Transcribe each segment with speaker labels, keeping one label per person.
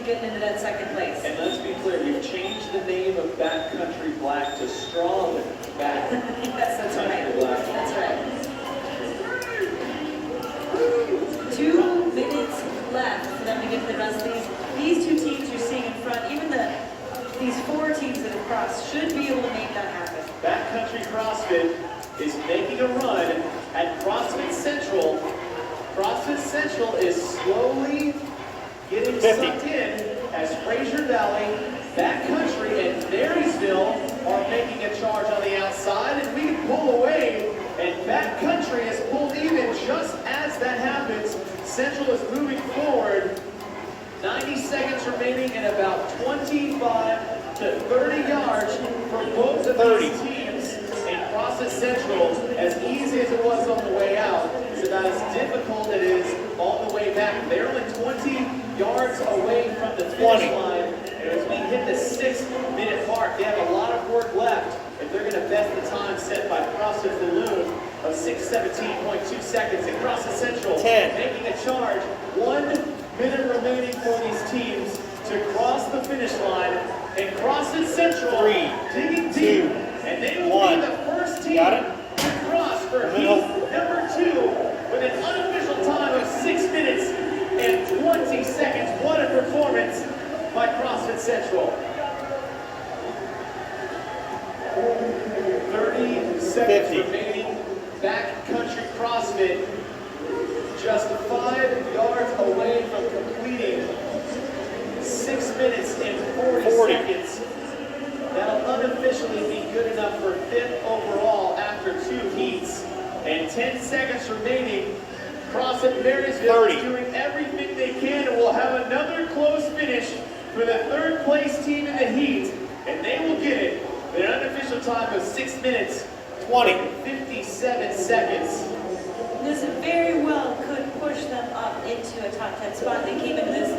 Speaker 1: getting into that second place.
Speaker 2: And let's be clear, we've changed the name of Backcountry Black to Strong Back.
Speaker 1: Yes, that's right.
Speaker 2: Black.
Speaker 1: That's right. 2 minutes left for them to get to the rest of these. These two teams you're seeing in front, even these 4 teams that have crossed, should be able to make that happen.
Speaker 2: Backcountry CrossFit is making a run at CrossFit Central. CrossFit Central is slowly getting sucked in as Fraser Valley, Backcountry, and Marysville are making a charge on the outside, and we pull away, and Backcountry is pulled even just as that happens. Central is moving forward. 90 seconds remaining and about 25 to 30 yards for both of these teams. And CrossFit Central, as easy as it was on the way out, is about as difficult it is on the way back. They're only 20 yards away from the finish line. And as we hit the 6-minute mark, they have a lot of work left if they're going to best the time set by CrossFit Balloon of 6:17.2 seconds. And CrossFit Central making a charge. 1 minute remaining for these teams to cross the finish line. And CrossFit Central digging deep. And they will be the first team to cross for heat number 2 with an unofficial time of 6 minutes and 20 seconds. What a performance by CrossFit Central. 30 seconds remaining. Backcountry CrossFit just 5 yards away from completing 6 minutes and 40 seconds. That'll unofficially be good enough for 5th overall after 2 heats. And 10 seconds remaining. CrossFit Marysville is doing everything they can and will have another close finish for the 3rd place team in the heat. And they will get it with an unofficial time of 6 minutes, 57 seconds.
Speaker 1: This very well could push them up into a top 10 spot. They came into this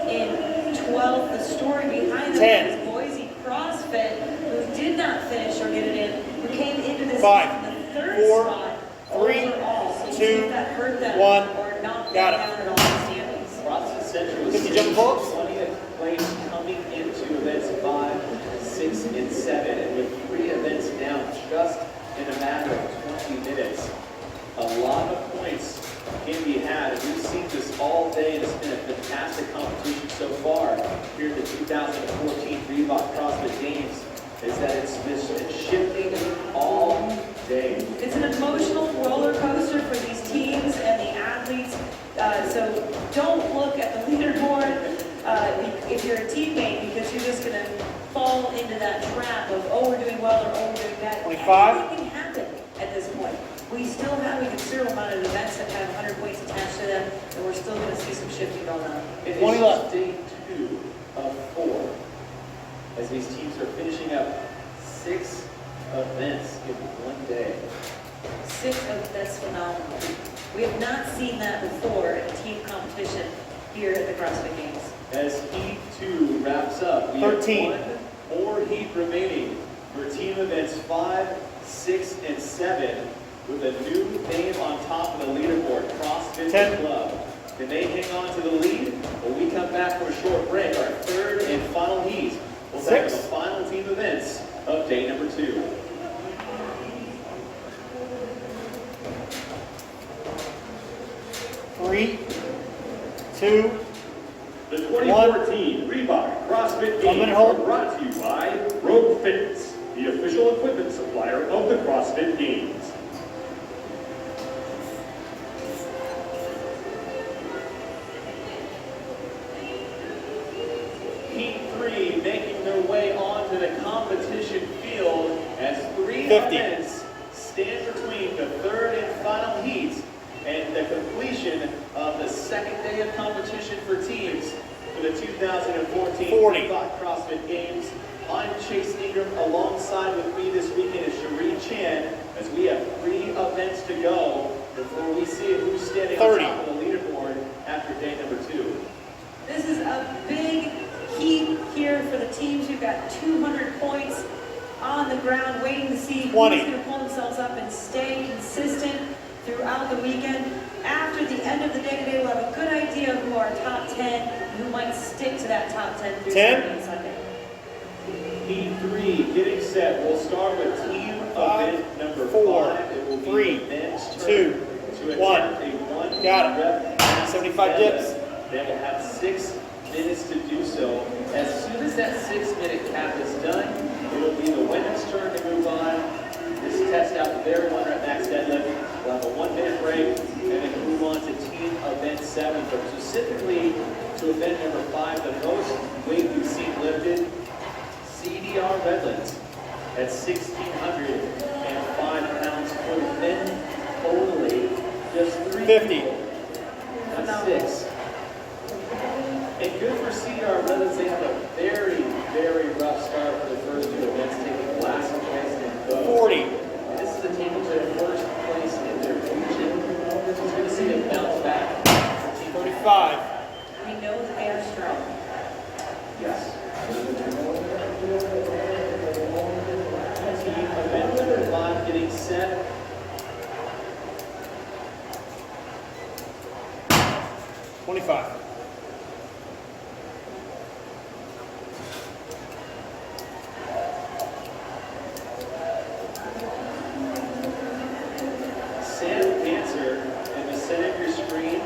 Speaker 1: in 12th. The story behind them is Boise CrossFit, who did not finish or get it in, who came into this in the 3rd spot overall. So you see if that hurt them or knocked them down at all in the standings.
Speaker 2: CrossFit Central is 20th place coming into events 5, 6, and 7, and with 3 events down just in a matter of 20 minutes. A lot of points can be had. We've seen this all day, and it's been a fantastic competition so far here at the 2014 Reebok CrossFit Games, is that it's been shifting all day.
Speaker 1: It's an emotional roller coaster for these teams and the athletes, so don't look at the leaderboard if you're a teammate, because you're just going to fall into that trap of, oh, we're doing well, or oh, we're doing bad.
Speaker 3: 25?
Speaker 1: Anything can happen at this point. We still have a considerable amount of events that have 100 points attached to them, and we're still going to see some shifting going on.
Speaker 2: It is just day 2 of 4, as these teams are finishing up 6 events in one day.
Speaker 1: 6 events, that's phenomenal. We have not seen that before in a team competition here at the CrossFit Games.
Speaker 2: As Heat 2 wraps up, we have 1 more heat remaining for team events 5, 6, and 7, with a new name on top of the leaderboard, CrossFit Club. Can they hang on to the lead? When we come back from a short break, our 3rd and final heat, we'll tackle the final team events of day number 2.
Speaker 3: Three, 2,
Speaker 4: The 2014 Reebok CrossFit Games are brought to you by Rogue Fitness, the official equipment supplier of the CrossFit Games.
Speaker 2: Heat 3 making their way onto the competition field as 3 events stand between the 3rd and final heat and the completion of the 2nd day of competition for teams for the 2014 Reebok CrossFit Games. I'm Chase Ingram. Alongside with me this weekend is Sheree Chan, as we have 3 events to go before we see who's standing on top of the leaderboard after day number 2.
Speaker 1: This is a big heat here for the teams who've got 200 points on the ground, waiting to see who's going to pull themselves up and stay consistent throughout the weekend. After the the end of the day today, we'll have a good idea of who our top 10, who might stick to that top 10 through
Speaker 3: 10.
Speaker 1: Saturday and Sunday.
Speaker 2: Heat 3, getting set. We'll start with team event number
Speaker 3: 4,
Speaker 2: 5. It will be
Speaker 3: 3,
Speaker 2: the men's
Speaker 3: 2,
Speaker 2: turn to
Speaker 3: 1.
Speaker 2: attempt a 1
Speaker 3: Got it.
Speaker 2: rep max
Speaker 3: 75
Speaker 2: deadlift.
Speaker 3: dips.
Speaker 2: They will have 6 minutes to do so. As soon as that 6-minute cap is done, it will be the women's turn to move on. Just test out their 1 rep max deadlift. We'll have a 1-minute break and then move on to team event 7. But specifically to event number 5, the most weight we've seen lifted, CDR Redlands at 1,605 pounds for the men totally. Just 3
Speaker 3: 50.
Speaker 2: people, not 6. And good for CDR Redlands, they have a very, very rough start for the first 2 events, taking last place in both.
Speaker 3: 40.
Speaker 2: This is a team who's in first place in their region. Who's going to see them bounce back.
Speaker 3: 35.
Speaker 1: We know that they are strong.
Speaker 2: Yes. Team event number 5 getting set.
Speaker 3: 25.
Speaker 2: Sam Dancer in the center of your screen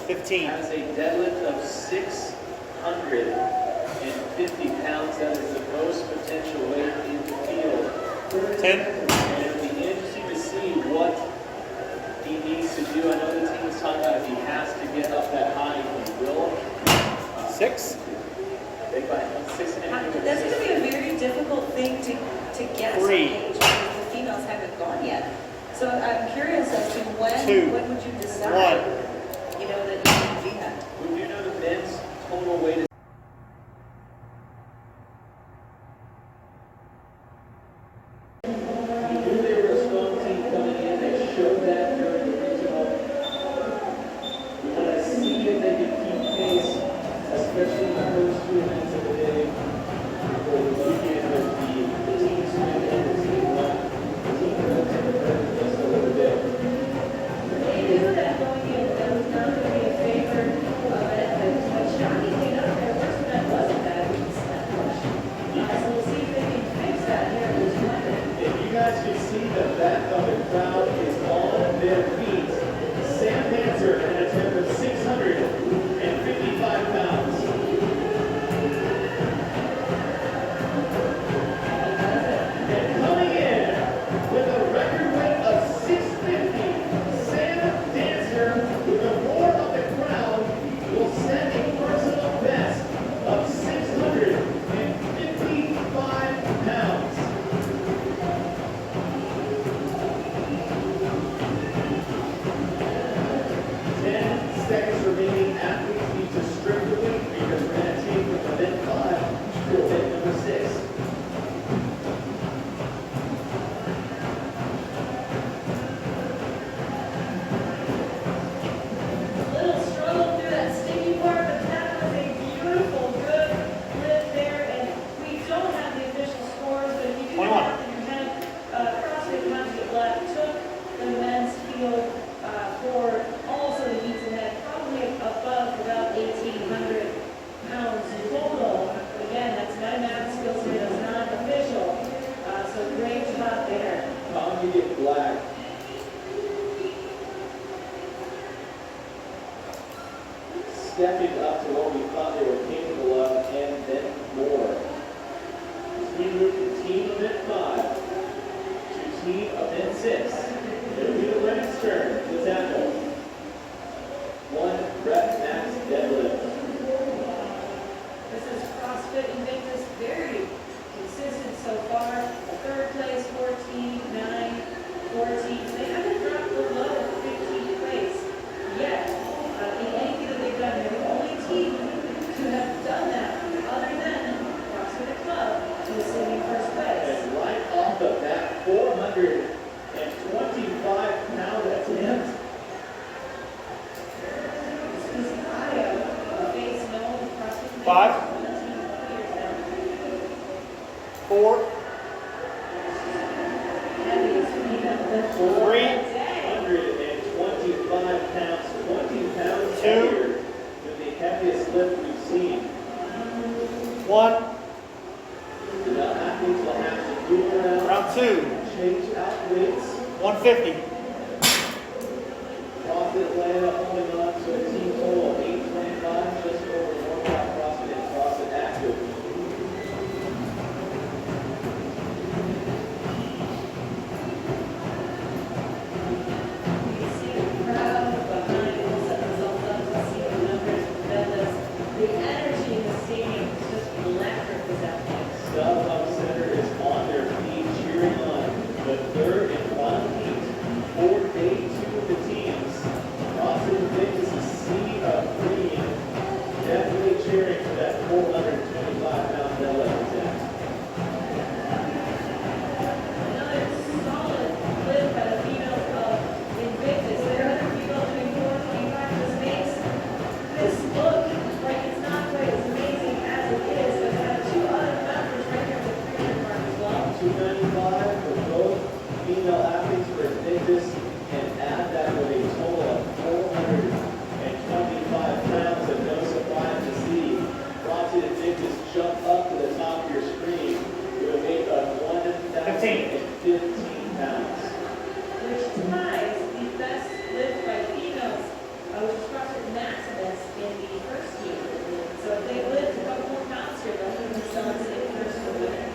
Speaker 3: 15.
Speaker 2: has a deadlift of 650 pounds. That is the most potential weight in the field.
Speaker 3: 10.
Speaker 2: And it'll be interesting to see what he needs to do. I know the team is talking about if he has to get up that high, he will.
Speaker 3: 6.
Speaker 2: Big by 6.5.
Speaker 1: That's going to be a very difficult thing to guess.
Speaker 3: 3.
Speaker 1: Age, because the females haven't gone yet. So I'm curious as to when
Speaker 3: 2.
Speaker 1: when would you decide,
Speaker 3: 1.
Speaker 1: you know, that you can do that?
Speaker 2: We do know the men's total weight is we knew they were a strong team coming in. They showed that during the regional. We want to see if they can keep pace, especially in the first 2 events of the day. Before we begin with the team swim and the team run. The team runs in just a little bit.
Speaker 1: They knew that going in, that was not going to be a favor of it, but shockingly enough, their worst event wasn't that. It was that much. So we'll see if they can fix that here in this Monday.
Speaker 2: If you guys can see the back of the crowd is on their feet. Sam Dancer, an attempt of 655 pounds. And coming in with a record weight of 650, Sam Dancer, with the roar of the crowd, will set a personal best of 655 pounds. 10 seconds remaining. Athletes need to strip the weight because we're going to take from event 5 to event number 6.
Speaker 1: Little struggle through that sticky part, but that was a beautiful, good lift there. And we don't have the official scores, but if you do
Speaker 3: 21.
Speaker 1: have in your head, CrossFit Country Left took the men's field for also the heats and had probably above about 1,800 pounds total. Again, that's not math skills here, that's not official. So great job there.
Speaker 2: Tom, you get black. Stepping up to what we thought they were capable of, and then more. As we move from team event 5 to team event 6, it'll be the women's turn to tackle 1 rep max deadlift.
Speaker 1: This is CrossFit Invictus, very consistent so far. Third place, 14, 9, 14. They haven't dropped below 15th place yet. In anything that they've done, they're the only team to have done that, other than CrossFit Club, who is sitting in first place.
Speaker 2: And right off the bat, 425 pound attempt.
Speaker 1: This is Io, a face known CrossFit
Speaker 3: 5. 4.
Speaker 1: Heaviest female lift
Speaker 3: 3.
Speaker 2: 325 pounds
Speaker 3: 150.
Speaker 2: CrossFit Atlanta holding on to a team total of 825, just over workout CrossFit and CrossFit Active.
Speaker 1: You see the crowd behind it, set themselves up to see the numbers tremendous. The energy in the stadium is just electric this afternoon.
Speaker 2: StubHub Center is on their feet, cheering on the third and final heat for day 2 of the teams. CrossFit Fitness is sea of green, definitely cheering for that 425-pound deadlift attempt.
Speaker 1: Another solid lift by the females of Invictus. There are other females doing 425. This makes this look like it's not quite as amazing as it is. But we have 2 other members right here at the 300 mark as well.
Speaker 2: 295 for both female athletes for Invictus, and add that with a total of 425 pounds, and no surprise to see CrossFit Invictus jump up to the top of your screen with a weight of 1,015 pounds.
Speaker 1: Which ties the best lift by females, which is CrossFit Maximus in the first heat. So if they lift a couple more pounds here, they'll put themselves in first for women.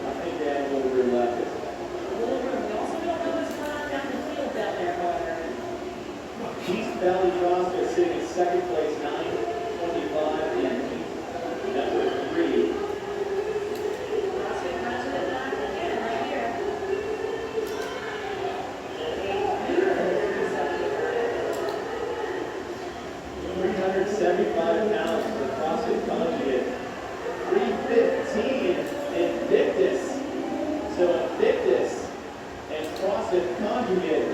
Speaker 2: I think they have a little room left.
Speaker 1: A little room. We also don't know what's going on down the field down there, however.
Speaker 2: East Valley CrossFit sitting in second place, 925, and number 3.
Speaker 1: CrossFit President back again, right here. A beautiful
Speaker 2: 375 pounds for the CrossFit Conjugate. 315 Invictus. So Invictus and CrossFit Conjugate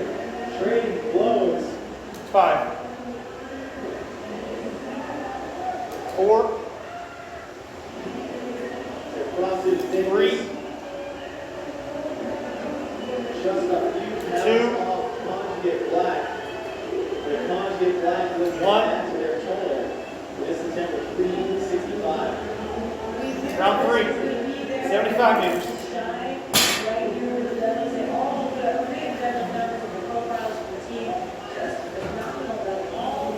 Speaker 2: trading blows.
Speaker 3: 5. 4.
Speaker 2: The CrossFit Invictus
Speaker 3: 3.
Speaker 2: just a few pounds
Speaker 3: 2.
Speaker 2: off Conjugate Black. The Conjugate Black was
Speaker 3: 1.
Speaker 2: add to their total. This attempt was 365.
Speaker 3: Round 3. 75 meters.
Speaker 1: Shine right here with the medals and all the big medal numbers of the profiles of the team. Just phenomenal that all 6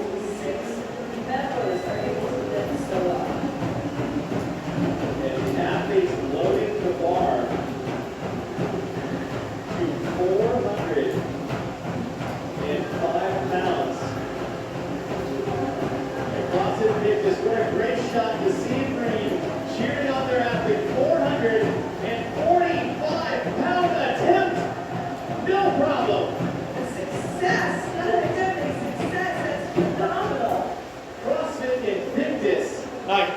Speaker 1: members are able to lift so well.
Speaker 2: And the athletes loading the bar to 405 pounds. And CrossFit Invictus scored a great shot to see green, cheering on their athlete. 445-pound attempt. No problem.
Speaker 1: Success! Not academic success, that's phenomenal.
Speaker 2: CrossFit Invictus
Speaker 3: 9.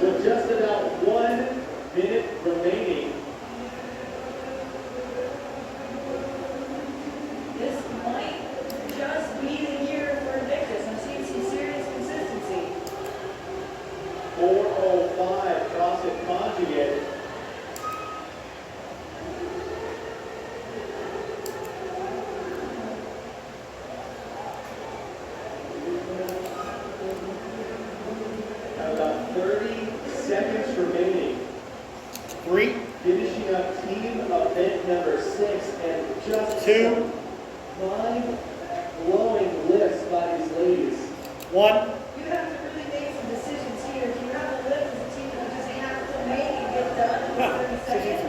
Speaker 2: with just about 1 minute remaining.
Speaker 1: This might just be the year for Invictus. I'm seeing some serious consistency.
Speaker 2: 405 CrossFit Conjugate. About 30 seconds remaining.
Speaker 3: 3.
Speaker 2: Finishing up team event number 6, and just
Speaker 3: 2.
Speaker 2: mind-blowing lifts by these ladies.
Speaker 3: 1.
Speaker 1: You have to really make some decisions here. If you have a lift as a team, you just have to make it get done in 30 seconds.